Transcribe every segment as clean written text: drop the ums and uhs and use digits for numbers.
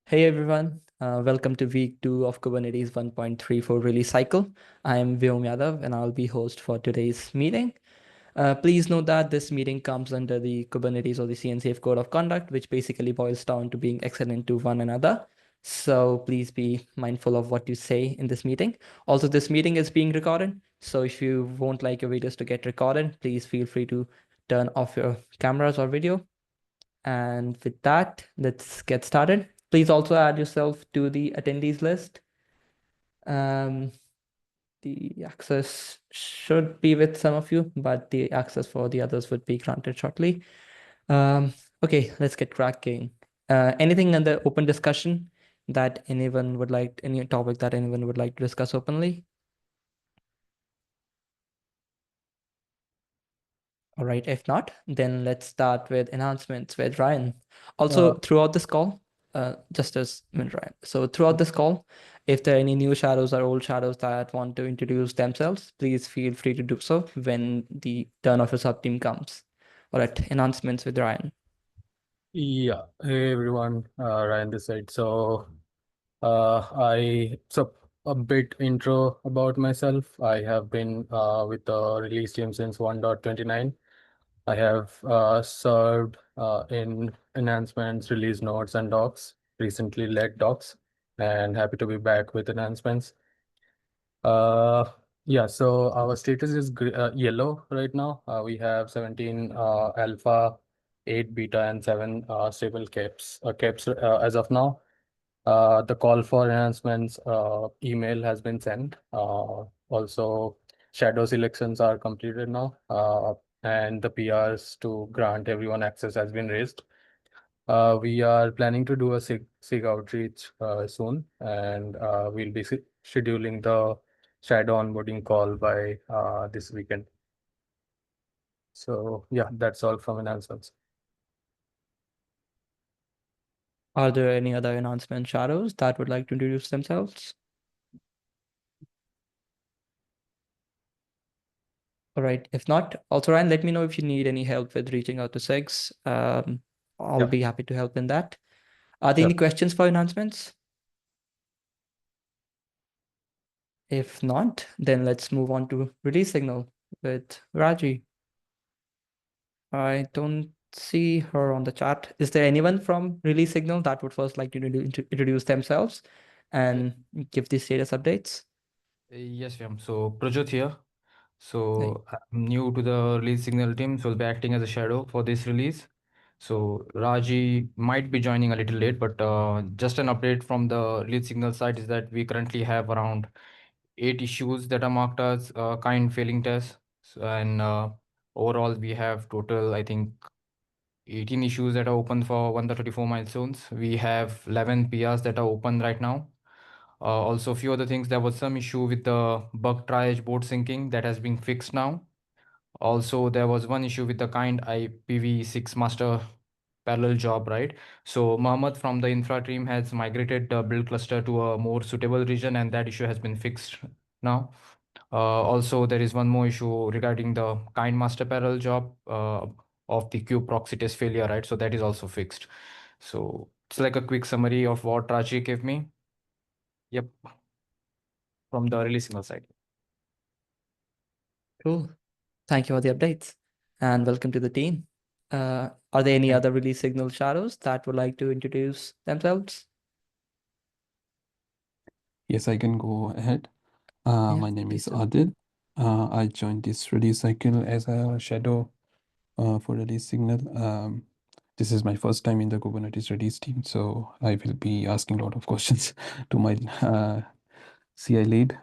Hey everyone, welcome to week 2 of Kubernetes 1.34 release cycle. I am Vyom Yadav and I'll be host for today's meeting. Please note that this meeting comes under the Kubernetes or the CNCF Code of Conduct, which basically boils down to being excellent to one another. So please be mindful of what you say in this meeting. Also, this meeting is being recorded. So if you won't like your videos to get recorded, please feel free to turn off your cameras or video. And with that, let's get started. Please also add yourself to the attendees list. The access should be with some of you, but the access for the others would be granted shortly. Okay, let's get cracking. Anything in the open discussion that anyone would like, any topic that anyone would like to discuss openly? All right, if not, then let's start with announcements with Ryan. Also, throughout this call, just as Ryan. So throughout this call, if there are any new shadows or old shadows that want to introduce themselves, please feel free to do so when the turn of your sub team comes. All right, announcements with Ryan. Yeah, hey everyone, Ryan this side. A bit intro about myself. I have been with the release team since 1.29. I have served in enhancements, release notes, and docs. Recently led docs, and happy to be back with enhancements. Yeah, so our status is yellow right now. We have 17 alpha, 8 beta, and 7 stable caps as of now. The call for enhancements email has been sent. Also, shadow selections are completed now, and the PRs to grant everyone access has been raised. We are planning to do a SIG outreach soon, and we'll be scheduling the shadow onboarding call by this weekend. So yeah, that's all from announcements. Are there any other announcement shadows that would like to introduce themselves? All right, if not, also Ryan, let me know if you need any help with reaching out to SIGs. I'll Yeah. be happy to help in that. Are there Sure. any questions for announcements? If not, then let's move on to release signal with Raji. I don't see her on the chat. Is there anyone from release signal that would first like to introduce themselves and give the status updates? Yes, Vyam. So Prajot here. Hey. So I'm new to the release signal team, so I'll be acting as a shadow for this release. So Raji might be joining a little late, but just an update from the release signal side is that we currently have around 8 issues that are marked as kind failing tests. And overall, we have total, I think, 18 issues that are open for 134 milestones. We have 11 PRs that are open right now. Also, a few other things. There was some issue with the bug triage board syncing that has been fixed now. Also, there was one issue with the kind IPv6 master parallel job, right? So Mohammed from the infra team has migrated the build cluster to a more suitable region, and that issue has been fixed now. Also, there is one more issue regarding the kind master parallel job of the kube proxy test failure, right? So that is also fixed. So it's like a quick summary of what Raji gave me. Yep. From the release signal side. Cool. Thank you for the updates and welcome to the team. Are there any other release signal shadows that would like to introduce themselves? Yes, I can go ahead. My name is please do. Adil. I joined this release cycle as a shadow for release signal. This is my first time in the Kubernetes release team, so I will be asking a lot of questions to my CI lead.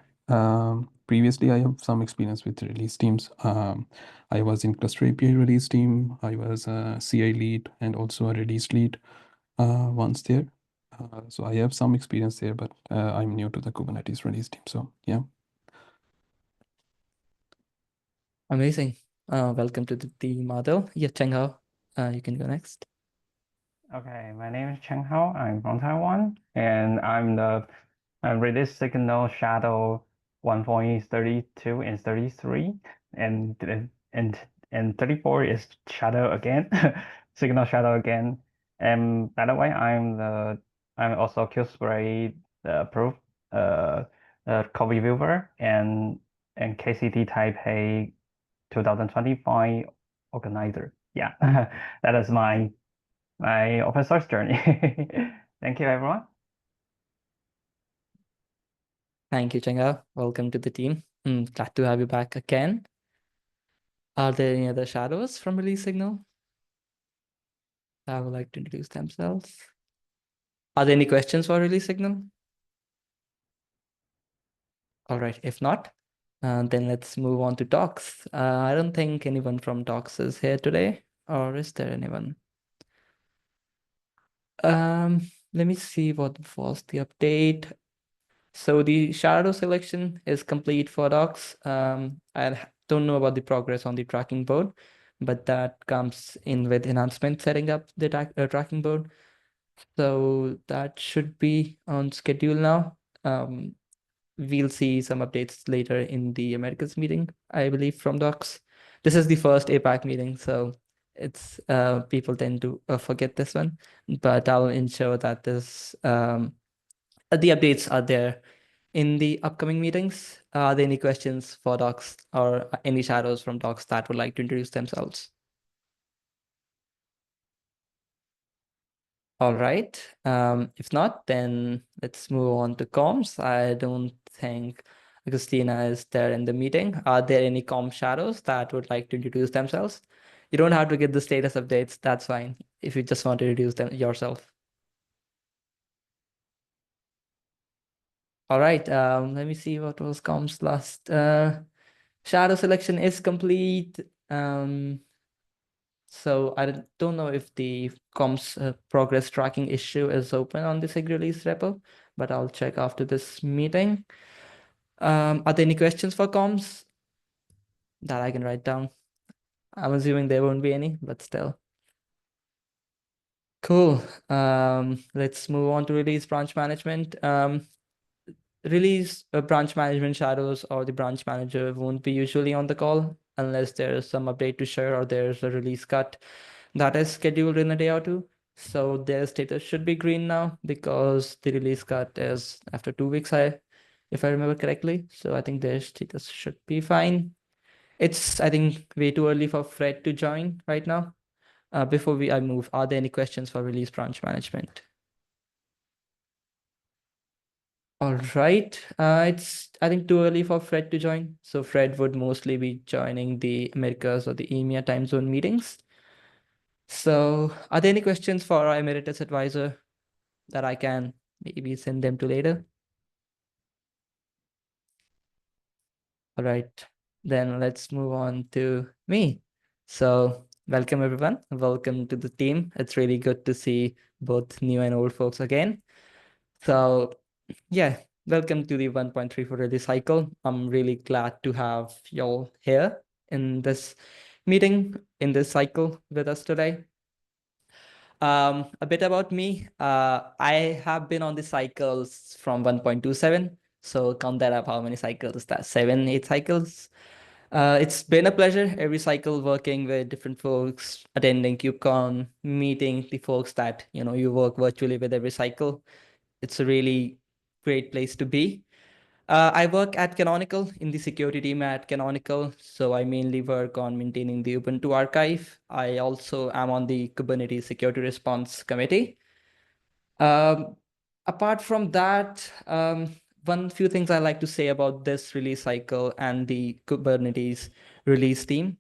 Previously, I have some experience with release teams. I was in cluster API release team. I was a CI lead and also a release lead once there. So I have some experience there, but I'm new to the Kubernetes release team. So yeah. Amazing. Welcome to the team, Adil. Yeah, Cheng Hao, you can go next. Okay, my name is Cheng Hao. I'm from Taiwan, and I'm the release signal shadow 1.32 and 33, and 34 is shadow again, signal shadow again. And by the way, I'm the I'm also Qspray Proof co-reviewer and KCT Taipei 2025 organizer. Yeah, that is my open source journey. Thank you, everyone. Thank you, Chengha. Welcome to the team. Glad to have you back again. Are there any other shadows from Release Signal that would like to introduce themselves? Are there any questions for Release Signal? All right, if not, then let's move on to talks. I don't think anyone from talks is here today, or is there anyone? Let me see what was the update. So the shadow selection is complete for docs. I don't know about the progress on the tracking board, but that comes in with enhancement setting up the tracking board. So that should be on schedule now. We'll see some updates later in the Americas meeting, I believe, from docs. This is the first APAC meeting, so it's people tend to forget this one, but I'll ensure that the updates are there in the upcoming meetings. Are there any questions for docs or any shadows from docs that would like to introduce themselves? All right. If not, then let's move on to comms. I don't think Christina is there in the meeting. Are there any comm shadows that would like to introduce themselves? You don't have to get the status updates. That's fine. If you just want to introduce them yourself. All right. Let me see what was comms last. Shadow selection is complete. So I don't know if the comms progress tracking issue is open on the SIG release repo, but I'll check after this meeting. Are there any questions for comms that I can write down? I'm assuming there won't be any, but still. Cool. Let's move on to release branch management. Release branch management shadows or the branch manager won't be usually on the call unless there's some update to share or there's a release cut that is scheduled in a day or two. So their status should be green now because the release cut is after 2 weeks, if I remember correctly. So I think their status should be fine. It's, I think, way too early for Fred to join right now. Before I move, are there any questions for release branch management? All right. It's, I think, too early for Fred to join. So Fred would mostly be joining the Americas or the EMEA time zone meetings. So are there any questions for our emeritus advisor that I can maybe send them to later? All right, then let's move on to me. So welcome everyone. Welcome to the team. It's really good to see both new and old folks again. So yeah, welcome to the 1.34 release cycle. I'm really glad to have y'all here in this meeting, in this cycle with us today. A bit about me. I have been on the cycles from 1.27. So count that up, how many cycles? That's 7, 8 cycles. It's been a pleasure every cycle working with different folks, attending KubeCon, meeting the folks that you work virtually with every cycle. It's a really great place to be. I work at Canonical in the security team at Canonical, so I mainly work on maintaining the Ubuntu archive. I also am on the Kubernetes Security Response Committee. Apart from that, one few things I like to say about this release cycle and the Kubernetes release team.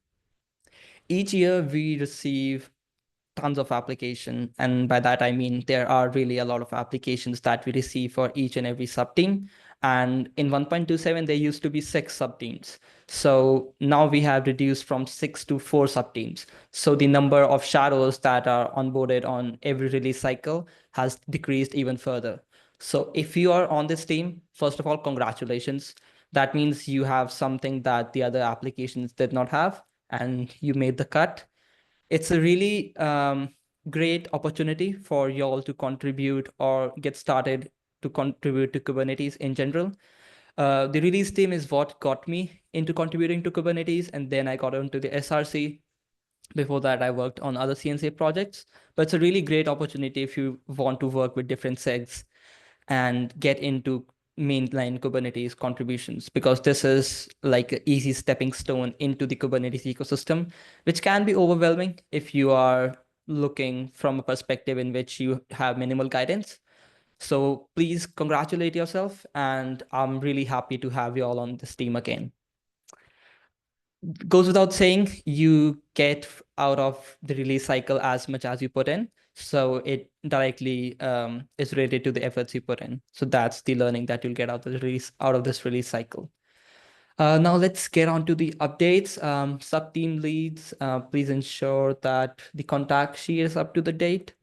Each year we receive tons of application, and by that I mean there are really a lot of applications that we receive for each and every subteam. And in 1.27 there used to be 6 subteams, so now we have reduced from 6 to 4 subteams. So the number of shadows that are onboarded on every release cycle has decreased even further. So if you are on this team, first of all, congratulations. That means you have something that the other applications did not have, and you made the cut. It's a really great opportunity for y'all to contribute or get started to contribute to Kubernetes in general. The release team is what got me into contributing to Kubernetes, and then I got into the SRC. Before that, I worked on other CNC projects, but it's a really great opportunity if you want to work with different SIGs and get into mainline Kubernetes contributions, because this is like an easy stepping stone into the Kubernetes ecosystem, which can be overwhelming if you are looking from a perspective in which you have minimal guidance. So please congratulate yourself, and I'm really happy to have you all on this team again. Goes without saying, you get out of the release cycle as much as you put in. So it directly is related to the efforts you put in. So that's the learning that you'll get out of this release cycle. Now let's get on to the updates. Sub-team leads, please ensure that the contact sheet is up to the date.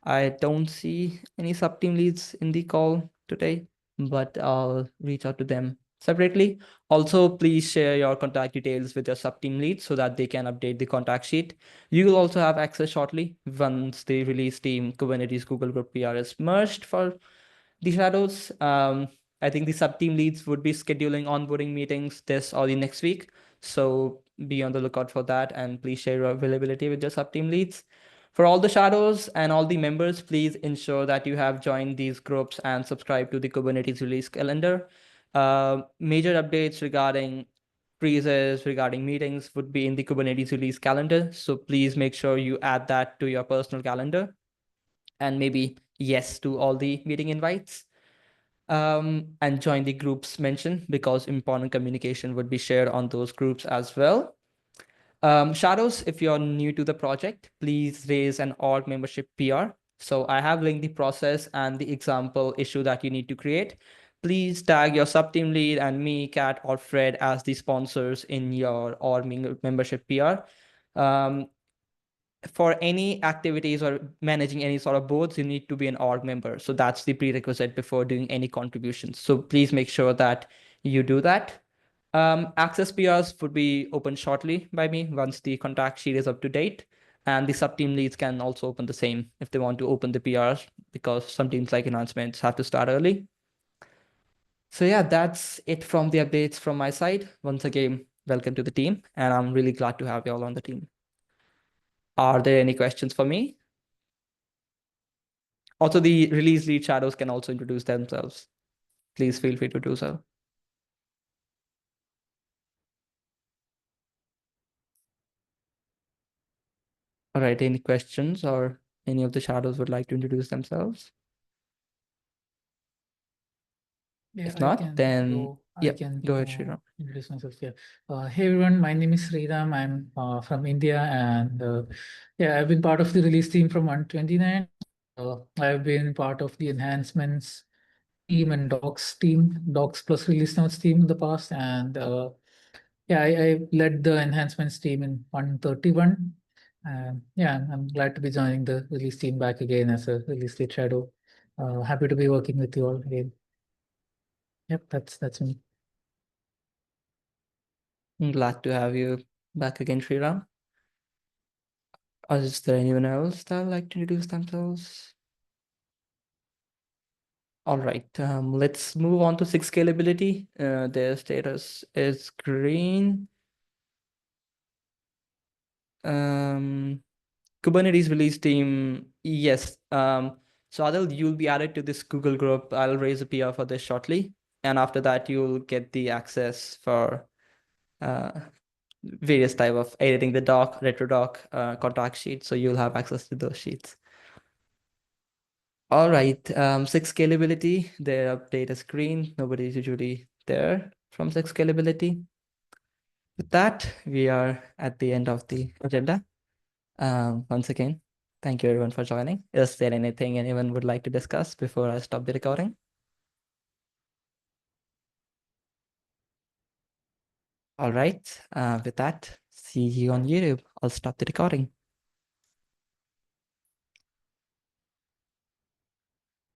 I don't see any sub-team leads in the call today, but I'll reach out to them separately. Also, please share your contact details with your sub-team leads so that they can update the contact sheet. You will also have access shortly once the release team Kubernetes Google Group PR is merged for the shadows. I think the sub-team leads would be scheduling onboarding meetings this or the next week. So be on the lookout for that, and please share your availability with your sub-team leads. For all the shadows and all the members, please ensure that you have joined these groups and subscribe to the Kubernetes release calendar. Major updates regarding freezes, regarding meetings would be in the Kubernetes release calendar. So please make sure you add that to your personal calendar, and maybe yes to all the meeting invites. And join the groups mentioned, because important communication would be shared on those groups as well. Shadows, if you're new to the project, please raise an org membership PR. So I have linked the process and the example issue that you need to create. Please tag your sub-team lead and me, Kat, or Fred as the sponsors in your org membership PR. For any activities or managing any sort of boards, you need to be an org member. So that's the prerequisite before doing any contributions. So please make sure that you do that. Access PRs would be opened shortly by me once the contact sheet is up to date. And the sub-team leads can also open the same if they want to open the PRs, because some teams like enhancements have to start early. So yeah, that's it from the updates from my side. Once again, welcome to the team, and I'm really glad to have you all on the team. Are there any questions for me? Also, the release lead shadows can also introduce themselves. Please feel free to do so. All right, any questions, or any of the shadows would like to introduce themselves? Yeah, If not, then I can go ahead, Sriram. introduce myself. Yeah. Hey everyone, my name is Sriram. I'm from India, and yeah, I've been part of the release team from 129. I've been part of the enhancements team and docs plus release notes team in the past, and yeah, I led the enhancements team in 131. Yeah, I'm glad to be joining the release team back again as a release lead shadow. Happy to be working with you all again. Yep, that's me. I'm glad to have you back again, Sriram. Is there anyone else that would like to introduce themselves? All right, let's move on to SIG scalability. Their status is green. Kubernetes release team, yes. So Adil, you'll be added to this Google group. I'll raise a PR for this shortly. And after that, you'll get the access for various type of editing the doc, retro doc, contact sheets. So you'll have access to those sheets. All right, SIG scalability, their update is green. Nobody's usually there from SIG scalability. With that, we are at the end of the agenda. Once again, thank you everyone for joining. Is there anything anyone would like to discuss before I stop the recording? All right, with that, see you on YouTube. I'll stop the recording.